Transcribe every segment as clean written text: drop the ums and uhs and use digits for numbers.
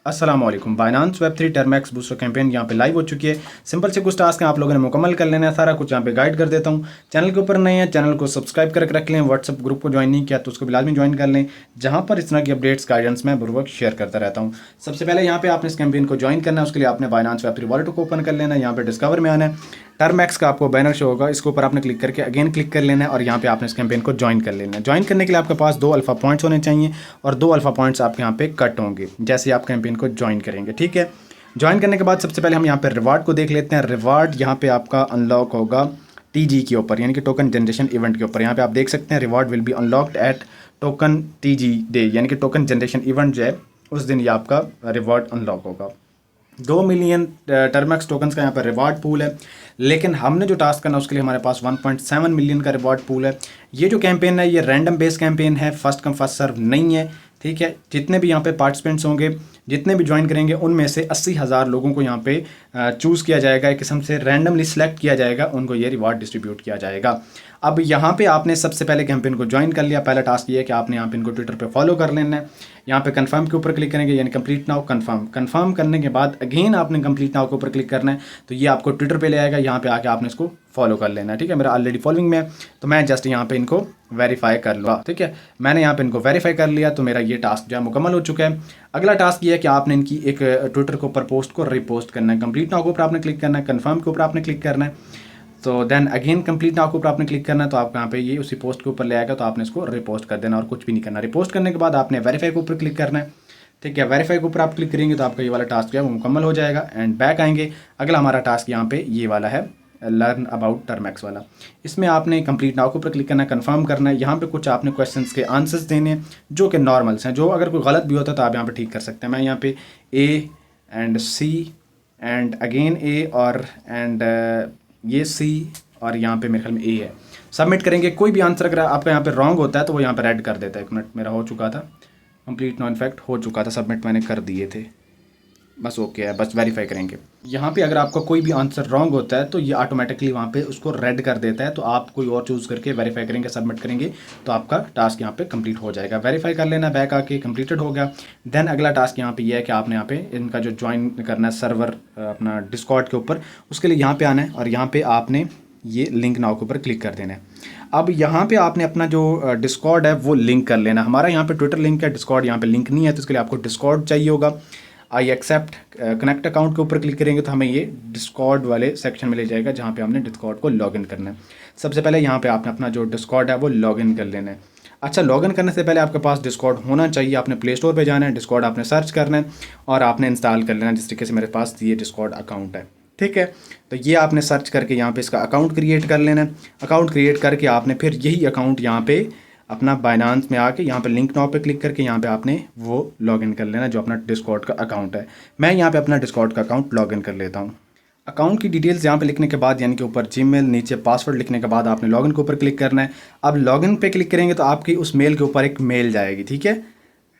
अस्सलाम वालेकुम। Binance Web3 Termux booster campaign यहाँ पे लाइव हो चुकी है। सिंपल से कुछ टास्क हैं, आप लोगों ने मुकम्मल कर लेना है। सारा कुछ यहाँ पे गाइड कर देता हूँ। चैनल के ऊपर नए हैं, चैनल को सब्सक्राइब करके रख लें। व्हाट्सअप ग्रुप को ज्वाइन नहीं किया तो उसको भी लाजमी ज्वाइन कर लें, जहाँ पर इस तरह की अपडेट्स गाइडेंस मैं बर वक्त शेयर करता रहता हूँ। सबसे पहले यहाँ पे आपने इस कैंपेन को ज्वाइन करना है। उसके लिए आपने बाइनांस वेब3 वॉलेट को ओपन कर लेना है। यहाँ पे डिस्कवर में आना है, टर्मैक्स का आपको बैनर शो होगा, इसके ऊपर आपने क्लिक करके अगेन क्लिक कर लेना है और यहाँ पे आपने इस कैंपेन को ज्वाइन कर लेना है। ज्वाइन करने के लिए आपके पास 2 अल्फा पॉइंट्स होने चाहिए और 2 अल्फा पॉइंट्स आपके यहाँ पे कट होंगे जैसे ही आप कैंपेन को ज्वाइन करेंगे। ठीक है, ज्वाइन करने के बाद सबसे पहले हम यहाँ पे रिवार्ड को देख लेते हैं। रिवार्ड यहाँ पे आपका अनलॉक होगा टीजी के ऊपर, यानी कि टोकन जनरेशन इवेंट के ऊपर। यहाँ पे आप देख सकते हैं reward will be unlocked at token TG day, यानी कि टोकन जनरेशन इवेंट जो है उस दिन ये आपका रिवार्ड अनलॉक होगा। 2 मिलियन टर्मैक्स टोकन्स का यहाँ पर रिवार्ड पूल है, लेकिन हमने जो टास्क करना है उसके लिए हमारे पास 1.7 मिलियन का रिवार्ड पूल है। ये जो कैंपेन है ये रैंडम बेस कैंपेन है, फर्स्ट कम फर्स्ट सर्व नहीं है। ठीक है, जितने भी यहाँ पे पार्टिसिपेंट्स होंगे, जितने भी ज्वाइन करेंगे, उनमें से 80,000 लोगों को यहाँ पे चूज़ किया जाएगा, एक किस्म से रैंडमली सिलेक्ट किया जाएगा, उनको ये रिवार्ड डिस्ट्रीब्यूट किया जाएगा। अब यहाँ पे आपने सबसे पहले कैंपेन को ज्वाइन कर लिया। पहला टास्क ये है कि आपने यहाँ पे इनको ट्विटर पे फॉलो कर लेना है। यहाँ पे कंफर्म के ऊपर क्लिक करेंगे, यानी कंप्लीट नाउ कंफर्म करने के बाद अगेन आपने कंप्लीट नाउ के ऊपर क्लिक करना है, तो ये आपको ट्विटर पे ले आएगा। यहाँ पे आके आपने इसको फॉलो कर लेना है। ठीक है, मेरा ऑलरेडी फॉलोइंग में है तो मैं जस्ट यहाँ पे इनको वेरीफाई कर लूँगा। ठीक है, मैंने यहाँ पे इनको वेरीफाई कर लिया तो मेरा ये टास्क जो है मुकम्मल हो चुका है। अगला टास्क ये है कि आपने इनकी एक ट्विटर के ऊपर पोस्ट को रिपोस्ट करना है। कंप्लीट नाउ के ऊपर आपने क्लिक करना है, कंफर्म के ऊपर आपने क्लिक करना है, तो देन अगेन कंप्लीट नाउ के ऊपर आपने क्लिक करना है, तो आपको यहाँ पे ये उसी पोस्ट के ऊपर ले आएगा, तो आपने इसको रिपोस्ट कर देना और कुछ भी नहीं करना। रिपोस्ट करने के बाद आपने वेरीफाई के ऊपर क्लिक करना है। ठीक है, वेरीफाई के ऊपर आप क्लिक करेंगे तो आपका ये वाला टास्क जो है वो मुकम्मल हो जाएगा एंड बैक आएंगे। अगला हमारा टास्क यहाँ पे ये वाला है, लर्न अबाउट टर्मैक्स वाला। इसमें आपने कंप्लीट नाउ के ऊपर क्लिक करना है, कंफर्म करना है। यहाँ पे कुछ आपने क्वेश्चंस के आंसर्स देने हैं जो कि नॉर्मल्स हैं, जो अगर कोई गलत भी होता है तो आप यहाँ पे ठीक कर सकते हैं। मैं यहाँ पे A and C and again A और एंड ये सी और यहाँ पे मेरे ख्याल में ए है, सबमिट करेंगे। कोई भी आंसर अगर आपका यहाँ पे रॉन्ग होता है तो वो यहाँ पे रेड कर देता है। 1 मिनट, मेरा हो चुका था कंप्लीट नाउ, इनफैक्ट हो चुका था सबमिट, मैंने कर दिए थे, बस ओके है, बस वेरीफाई करेंगे। यहाँ पे अगर आपका कोई भी आंसर रॉन्ग होता है तो ये ऑटोमेटिकली वहाँ पे उसको रेड कर देता है, तो आप कोई और चूज़ करके वेरीफाई करेंगे, सबमिट करेंगे, तो आपका टास्क यहाँ पे कंप्लीट हो जाएगा। वेरीफाई कर लेना, बैक आके कंप्लीटेड हो गया। देन अगला टास्क यहाँ पे ये है कि आपने यहाँ पे इनका जो ज्वाइन करना है सर्वर अपना डिस्कॉर्ड के ऊपर, उसके लिए यहाँ पे आना है और यहाँ पे आपने ये लिंक नाउ के ऊपर क्लिक कर देना है। अब यहाँ पे आपने अपना जो डिस्कॉर्ड है वो लिंक कर लेना। हमारा यहाँ पे ट्विटर लिंक है, डिस्कॉर्ड यहाँ पे लिंक नहीं है, तो इसके लिए आपको डिस्कॉर्ड चाहिए होगा। आई एक्सेप्ट कनेक्ट अकाउंट के ऊपर क्लिक करेंगे तो हमें ये डिस्कॉर्ड वाले सेक्शन में ले जाएगा, जहाँ पे हमने डिस्कॉर्ड को लॉगिन करना है। सबसे पहले यहाँ पे आपने अपना जो डिस्कॉर्ड है वो लॉगिन कर लेना है। अच्छा, लॉगिन करने से पहले आपके पास डिस्कॉर्ड होना चाहिए। आपने प्ले स्टोर पे जाना है, डिस्कॉर्ड आपने सर्च करना है और आपने इंस्टॉल कर लेना, जिस तरीके से मेरे पास ये डिस्कॉर्ड अकाउंट है। ठीक है, तो ये आपने सर्च करके यहाँ पे इसका अकाउंट क्रिएट कर लेना है। अकाउंट क्रिएट करके आपने फिर यही अकाउंट यहाँ पे अपना बाइनांस में आके यहाँ पे लिंक नाउ पे क्लिक करके यहाँ पे आपने वो लॉगिन कर लेना जो अपना डिस्कॉर्ड का अकाउंट है। मैं यहाँ पे अपना डिस्कॉर्ड का अकाउंट लॉगिन कर लेता हूँ। अकाउंट की डिटेल्स यहाँ पे लिखने के बाद, यानी कि ऊपर जीमेल, नीचे पासवर्ड लिखने के बाद आपने लॉगिन के ऊपर क्लिक करना है। अब लॉगिन पे क्लिक करेंगे तो आपकी उस मेल के ऊपर एक मेल जाएगी। ठीक है,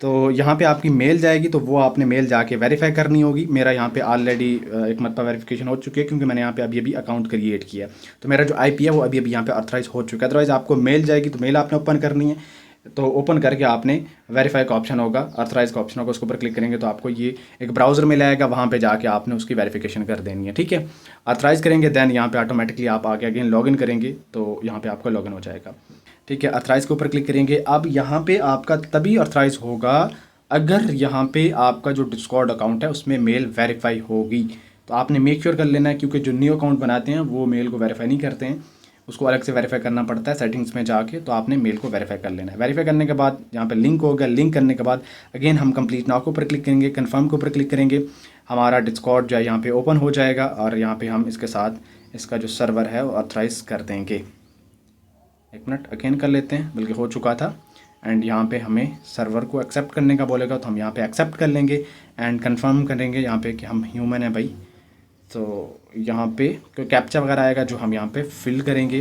तो यहाँ पे आपकी मेल जाएगी, तो वो आपने मेल जाके वेरीफाई करनी होगी। मेरा यहाँ पे ऑलरेडी एक मरतबा वेरिफिकेशन हो चुकी है, क्योंकि मैंने यहाँ पे अभी अकाउंट क्रिएट किया है, तो मेरा जो आईपी है वो अभी यहाँ पे ऑथराइज हो चुका है। अदरवाइज़ आपको मेल जाएगी तो मेल आपने ओपन करनी है, तो ओपन करके आपने वेरीफाई का ऑप्शन होगा, ऑथराइज का ऑप्शन होगा, उसके ऊपर क्लिक करेंगे तो आपको ये एक ब्राउज़र में लाएगा, वहाँ पे जाके आपने उसकी वेरिफिकेशन कर देनी है। ठीक है, ऑथराइज करेंगे, देन यहाँ पे ऑटोमेटिकली आप आगे अगेन लॉगिन करेंगे तो यहाँ पे आपका लॉगिन हो जाएगा। ठीक है, ऑथराइज के ऊपर क्लिक करेंगे। अब यहाँ पे आपका तभी ऑथराइज होगा अगर यहाँ पे आपका जो डिस्कॉर्ड अकाउंट है उसमें मेल वेरीफाई होगी। तो आपने मेक श्योर कर लेना है, क्योंकि जो न्यू अकाउंट बनाते हैं वो मेल को वेरीफाई नहीं करते हैं, उसको अलग से वेरीफाई करना पड़ता है सेटिंग्स में जाके। तो आपने मेल को वेरीफाई कर लेना है। वेरीफाई करने के बाद यहाँ पे लिंक होगा, लिंक करने के बाद अगेन हम कंप्लीट नाउ के ऊपर क्लिक करेंगे, कंफर्म के ऊपर क्लिक करेंगे, हमारा डिस्कॉर्ड जो है यहाँ पे ओपन हो जाएगा और यहाँ पे हम इसके साथ इसका जो सर्वर है वो ऑथराइज कर देंगे। 1 मिनट अगेन कर लेते हैं, बल्कि हो चुका था। एंड यहाँ पे हमें सर्वर को एक्सेप्ट करने का बोलेगा, तो हम यहाँ पे एक्सेप्ट कर लेंगे एंड कंफर्म करेंगे यहाँ पे कि हम ह्यूमन हैं भाई। तो यहाँ पे कोई कैप्चा वगैरह आएगा जो हम यहाँ पे फिल करेंगे।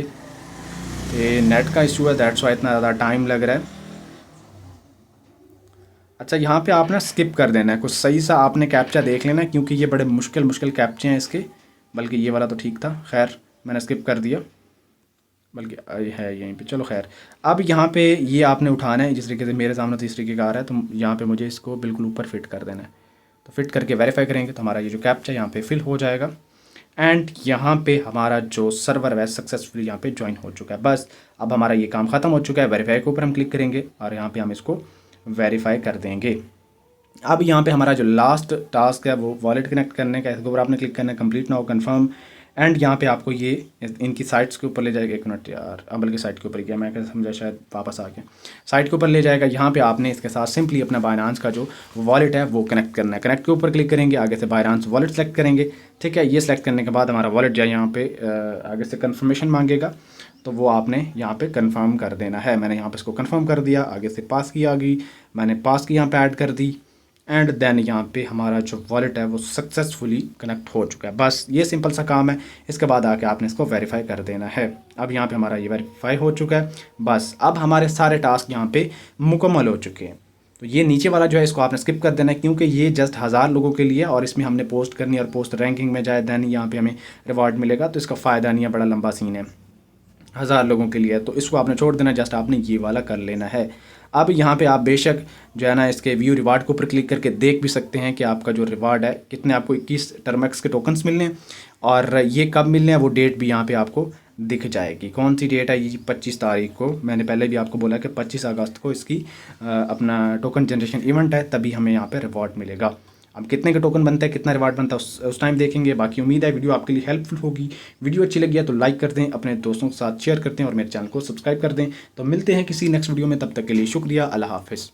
ये नेट का इशू है, दैट्स वाई इतना ज़्यादा टाइम लग रहा है। अच्छा, यहाँ पे आपने स्किप कर देना है, कुछ सही सा आपने कैप्चा देख लेना है, क्योंकि ये बड़े मुश्किल कैप्चे हैं इसके, बल्कि ये वाला तो ठीक था, खैर मैंने स्किप कर दिया, बल्कि है यहीं पे, चलो खैर। अब यहाँ पे ये आपने उठाना है, जिस तरीके से मेरे सामने तो इस तरीके का आ रहा है, तो यहाँ पे मुझे इसको बिल्कुल ऊपर फिट कर देना है। तो फिट करके वेरीफाई करेंगे तो हमारा ये जो कैप्चा यहाँ पे फिल हो जाएगा एंड यहाँ पे हमारा जो सर्वर है सक्सेसफुली यहाँ पे ज्वाइन हो चुका है। बस अब हमारा ये काम ख़त्म हो चुका है। वेरीफाई के ऊपर हम क्लिक करेंगे और यहाँ पे हम इसको वेरीफाई कर देंगे। अब यहाँ पे हमारा जो लास्ट टास्क है वो वॉलेट कनेक्ट करने का, इसके ऊपर आपने क्लिक करना है, कंप्लीट नाउ कंफर्म एंड यहाँ पे आपको ये इनकी साइट्स के ऊपर ले जाएगा। एक मिनट यार, अमल की साइट के ऊपर गया मैं, कैसे समझा, शायद वापस आ गया। साइट के ऊपर ले जाएगा। यहाँ पे आपने इसके साथ सिंपली अपना बाइनांस का जो वॉलेट है वो कनेक्ट करना है। कनेक्ट के ऊपर क्लिक करेंगे, आगे से बाइनांस वॉलेट सेलेक्ट करेंगे, ठीक है। ये सेलेक्ट करने के बाद हमारा वॉलेट जो है यहाँ पे आगे से कन्फर्मेशन मांगेगा, तो वो आपने यहाँ पे कंफर्म कर देना है। मैंने यहाँ पे इसको कंफर्म कर दिया, आगे से पास की आ गई, मैंने पास की यहाँ पे ऐड कर दी एंड देन यहाँ पे हमारा जो वॉलेट है वो सक्सेसफुली कनेक्ट हो चुका है। बस ये सिंपल सा काम है। इसके बाद आके आपने इसको वेरीफाई कर देना है। अब यहाँ पे हमारा ये वेरीफाई हो चुका है। बस अब हमारे सारे टास्क यहाँ पे मुकम्मल हो चुके हैं। तो ये नीचे वाला जो है इसको आपने स्किप कर देना है, क्योंकि ये जस्ट 1000 लोगों के लिए और इसमें हमने पोस्ट करनी है और पोस्ट रैंकिंग में जाए देन यहाँ पे हमें रिवॉर्ड मिलेगा, तो इसका फ़ायदा नहीं है, बड़ा लंबा सीन है, 1000 लोगों के लिए। तो इसको आपने छोड़ देना, जस्ट आपने ये वाला कर लेना है। अब यहाँ पे आप बेशक जो है ना इसके व्यू रिवार्ड के ऊपर क्लिक करके देख भी सकते हैं कि आपका जो रिवार्ड है कितने, आपको 21 टर्मैक्स के टोकन्स मिलने हैं और ये कब मिलने हैं वो डेट भी यहाँ पे आपको दिख जाएगी। कौन सी डेट है ये? 25 तारीख को। मैंने पहले भी आपको बोला कि 25 अगस्त को इसकी अपना टोकन जनरेशन इवेंट है, तभी हमें यहाँ पे रिवॉर्ड मिलेगा। अब कितने का टोकन बनता है, कितना रिवार्ड बनता है उस टाइम देखेंगे। बाकी उम्मीद है वीडियो आपके लिए हेल्पफुल होगी। वीडियो अच्छी लगी है तो लाइक कर दें, अपने दोस्तों के साथ शेयर करते हैं और मेरे चैनल को सब्सक्राइब कर दें। तो मिलते हैं किसी नेक्स्ट वीडियो में, तब तक के लिए शुक्रिया, अल्लाह हाफिज़।